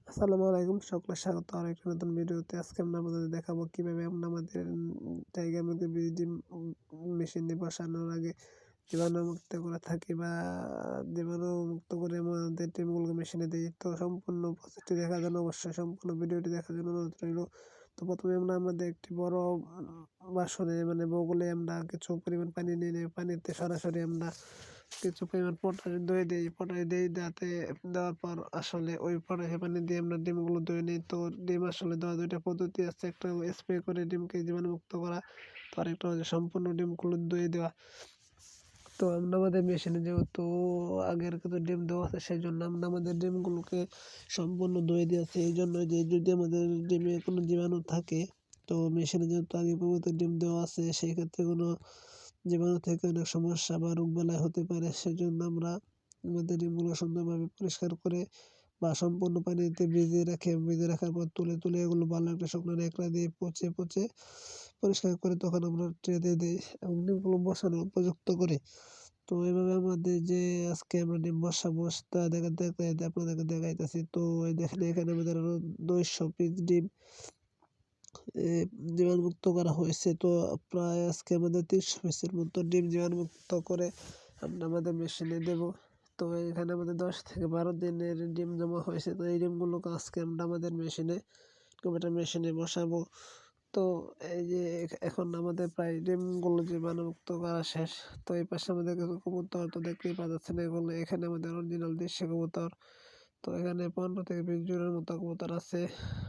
আসসালামু আলাইকুম, সকলে স্বাগত আরেকটা নতুন ভিডিওতে। আজকে আমরা আপনাদের দেখাবো কিভাবে আমরা আমাদের জায়গার মধ্যে ডিম মেশিন দিয়ে বসানোর আগে জীবাণুমুক্ত করে থাকি বা জীবাণুমুক্ত করে আমাদের ডিমগুলোকে মেশিনে দিই। তো সম্পূর্ণ প্রসেসটি দেখার জন্য অবশ্যই সম্পূর্ণ ভিডিওটি দেখার জন্য অনুরোধ রইল। তো প্রথমে আমরা আমাদের একটি বড় বাসনে বগলে আমরা কিছু পরিমাণ পানি নিয়ে পানিতে সরাসরি আমরা কিছু পরিমাণ পটাশ ধুয়ে দিই, যাতে দেওয়ার পর আসলে ওই পটাশে পানি দিয়ে আমরা ডিমগুলো ধুয়ে নিই। তো ডিম আসলে দেওয়ার ২ টা পদ্ধতি আছে। একটা স্প্রে করে ডিমকে জীবাণুমুক্ত করা, তো আরেকটা হচ্ছে সম্পূর্ণ ডিমগুলো ধুয়ে দেওয়া। তো আমরা আমাদের মেশিনে যেহেতু আগের কিছু ডিম দেওয়া আছে, সেজন্য আমরা আমাদের ডিমগুলোকে সম্পূর্ণ ধুয়ে দিয়েছি। এই জন্য যে যদি আমাদের ডিমে কোনো জীবাণু থাকে, তো মেশিনে যেহেতু আগে পর্যন্ত ডিম দেওয়া আছে, সেই ক্ষেত্রে কোনো জীবাণু থেকে অনেক সমস্যা বা রোগবালাই হতে পারে। সেজন্য আমরা আমাদের ডিমগুলো সুন্দরভাবে পরিষ্কার করে বা সম্পূর্ণ পানিতে ভিজিয়ে রাখার পর তুলে এগুলো ভালো একটা শুকনো ন্যাকড়া দিয়ে পচে পরিষ্কার করে তখন আমরা ট্রেতে দেই এবং ডিমগুলো বসানোর উপযুক্ত করে। তো এভাবে আমাদের যে আজকে আমরা ডিম বসাবো তা আপনাদেরকে দেখাইতেছি। তো এই দেখেন, এখানে আমাদের আরো ২০০ পিস ডিম জীবাণুমুক্ত করা হয়েছে। তো প্রায় আজকে আমাদের ৩০০ পিসের মতো ডিম জীবাণুমুক্ত করে আমরা আমাদের মেশিনে দেব। তো এখানে আমাদের ১০ থেকে ১২ দিনের ডিম জমা হয়েছে। তো এই ডিমগুলোকে আজকে আমরা আমাদের কম্পিউটার মেশিনে বসাবো। তো এই যে এখন আমাদের প্রায় ডিমগুলো জীবাণুমুক্ত করা শেষ। তো এই পাশে আমাদের কিছু কবুতর, তো দেখতেই পাচ্ছেন এগুলো, এখানে আমাদের অরিজিনাল দেশি কবুতর। তো এখানে ১৫ থেকে ২০ জোড়ার মতো কবুতর আছে,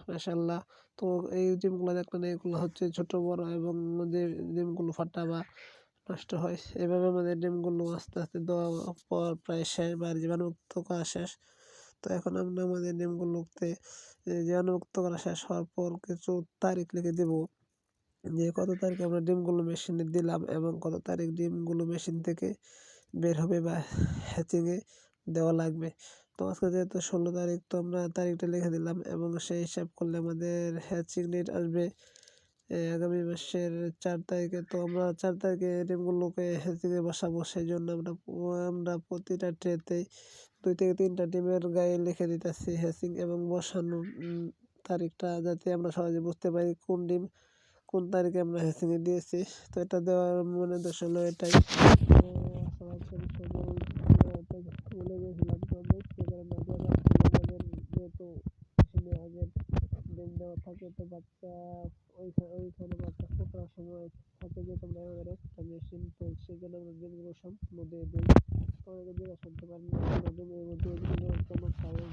মাশাআল্লাহ। তো এই ডিমগুলো দেখলেন, এগুলো হচ্ছে ছোট বড় এবং যে ডিমগুলো ফাটা বা নষ্ট হয়, এভাবে আমাদের ডিমগুলো আস্তে আস্তে দেওয়ার পর প্রায় শেষ বা জীবাণুমুক্ত করা শেষ। তো এখন আমরা আমাদের ডিমগুলোতে জীবাণুমুক্ত করা শেষ হওয়ার পর কিছু তারিখ লিখে দেব, যে কত তারিখে আমরা ডিমগুলো মেশিনে দিলাম এবং কত তারিখ ডিমগুলো মেশিন থেকে বের হবে বা হ্যাচিংয়ে দেওয়া লাগবে। তো আজকে যেহেতু ১৬ তারিখ, তো আমরা তারিখটা লিখে দিলাম এবং সেই হিসাব করলে আমাদের হ্যাচিং ডেট আসবে আগামী মাসের ৪ তারিখে। তো আমরা ৪ তারিখে ডিমগুলোকে হ্যাচিংয়ে বসাবো। সেজন্য আমরা প্রতিটা ট্রেতেই ২ থেকে ৩ টা ডিমের গায়ে লিখে দিতেছি হ্যাচিং এবং বসানোর তারিখটা, যাতে আমরা সহজে বুঝতে পারি কোন তারিখে আমরা হ্যাচিংয়ে দিয়েছি। তো এটা দেওয়ার মূল উদ্দেশ্য হলো এটাই। ভুলে গেছিলাম, তো আমরা স্প্রে করে না দেওয়ার আমাদের যেহেতু মেশিনে আগের ডিম দেওয়া থাকে, তো বাচ্চা ওইখানে বাচ্চা ফোটার সময় থাকে, যেহেতু আমরা আমাদের একটা মেশিন, তো সেই জন্য আমরা ডিমগুলো সম্পূর্ণ দিয়ে দিই। তো অনেকে জিজ্ঞাসা করতে পারেন ডিমের মধ্যে সমস্যা হয়।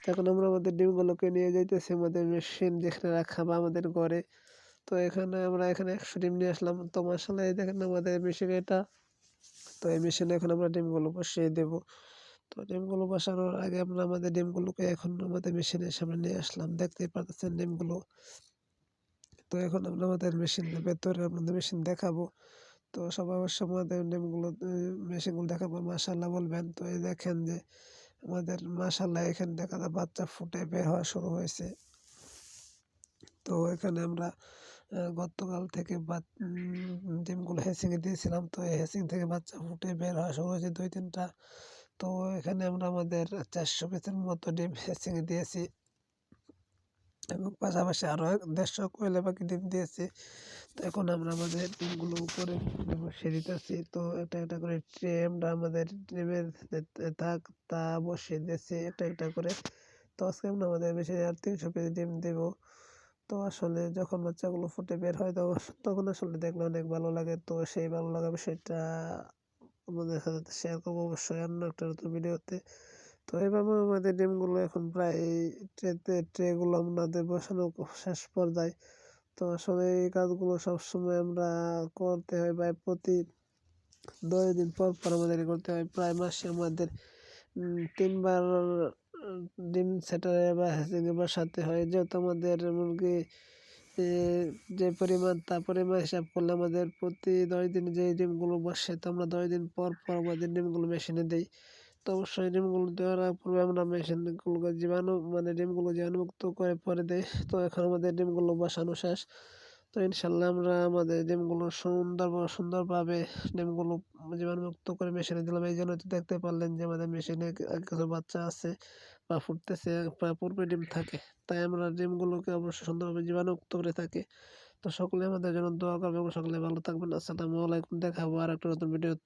এখন আমরা আমাদের ডিমগুলোকে নিয়ে যাইতেছি আমাদের মেশিন যেখানে রাখা বা আমাদের ঘরে। তো এখানে ১০০ ডিম নিয়ে আসলাম। তো মাশাআল্লাহ, এই দেখেন আমাদের মেশিন এটা। তো এই মেশিনে এখন আমরা ডিমগুলো বসিয়ে দেব। তো ডিমগুলো বসানোর আগে আমরা আমাদের ডিমগুলোকে এখন আমাদের মেশিনের সামনে নিয়ে আসলাম। দেখতেই পাচ্ছেন ডিমগুলো। তো এখন আমরা আমাদের মেশিনের ভেতরে আপনাদের মেশিন দেখাবো। তো সবাই অবশ্যই আমাদের মেশিনগুলো দেখার পর মাশাআল্লাহ বলবেন। তো এই দেখেন যে আমাদের মাশাআল্লাহ এখানে দেখা যায় বাচ্চা ফুটে বের হওয়া শুরু হয়েছে। তো এখানে আমরা গতকাল থেকে ডিমগুলো হ্যাচিংয়ে দিয়েছিলাম। তো এই হ্যাচিং থেকে বাচ্চা ফুটে বের হওয়া শুরু হয়েছে ২-৩ টা। তো এখানে আমরা আমাদের ৪০০ পিসের মতো ডিম হ্যাচিংয়ে দিয়েছি এবং পাশাপাশি আরও ১৫০ কোয়েল পাখি ডিম দিয়েছি। তো এখন আমরা আমাদের ডিমগুলো উপরে বসিয়ে দিতেছি। তো একটা করে ট্রে আমরা আমাদের ডিমের তা বসিয়ে দিয়েছি একটা করে। তো আজকে আমরা আমাদের বেশি আর ৩০০ পিস ডিম দেবো। তো আসলে যখন বাচ্চাগুলো ফুটে বের হয়, তখন আসলে দেখলে অনেক ভালো লাগে। তো সেই ভালো লাগা বিষয়টা আপনাদের সাথে শেয়ার করবো অবশ্যই অন্য একটা নতুন ভিডিওতে। তো এভাবে আমাদের ডিমগুলো এখন প্রায় ট্রেগুলো আমাদের বসানো শেষ পর্যায়ে। তো আসলে এই কাজগুলো সবসময় আমরা করতে হয়, বা প্রতি ১০ দিন পর আমাদের করতে হয়। প্রায় মাসে আমাদের ৩ বার ডিম সেটারে বা হ্যাচিংয়ে বসাতে হয়। যেহেতু আমাদের মুরগি এ যে পরিমাণ, তা পরিমাণ হিসাব করলে আমাদের প্রতি ১০ দিনে যে ডিমগুলো বসে, তো আমরা ১০ দিন পর আমাদের ডিমগুলো মেশিনে দেই। তো অবশ্যই ডিমগুলো দেওয়ার পূর্বে আমরা মেশিনগুলোকে ডিমগুলো জীবাণুমুক্ত করে পরে দেই। তো এখন আমাদের ডিমগুলো বসানো শেষ। তো ইনশাআল্লাহ আমরা আমাদের ডিমগুলো সুন্দরভাবে ডিমগুলো জীবাণুমুক্ত করে মেশিনে দিলাম। এইজন্য তো দেখতে পারলেন যে আমাদের মেশিনে কিছু বাচ্চা আছে। বা ফুটতেছে বা পূর্বে ডিম থাকে। তাই আমরা ডিমগুলোকে অবশ্যই সুন্দরভাবে জীবাণুমুক্ত করে থাকি। তো সকলে আমাদের জন্য দোয়া করবেন এবং সকলে ভালো থাকবেন। আসসালামু আলাইকুম। দেখা হবে আরেকটা নতুন ভিডিওতে।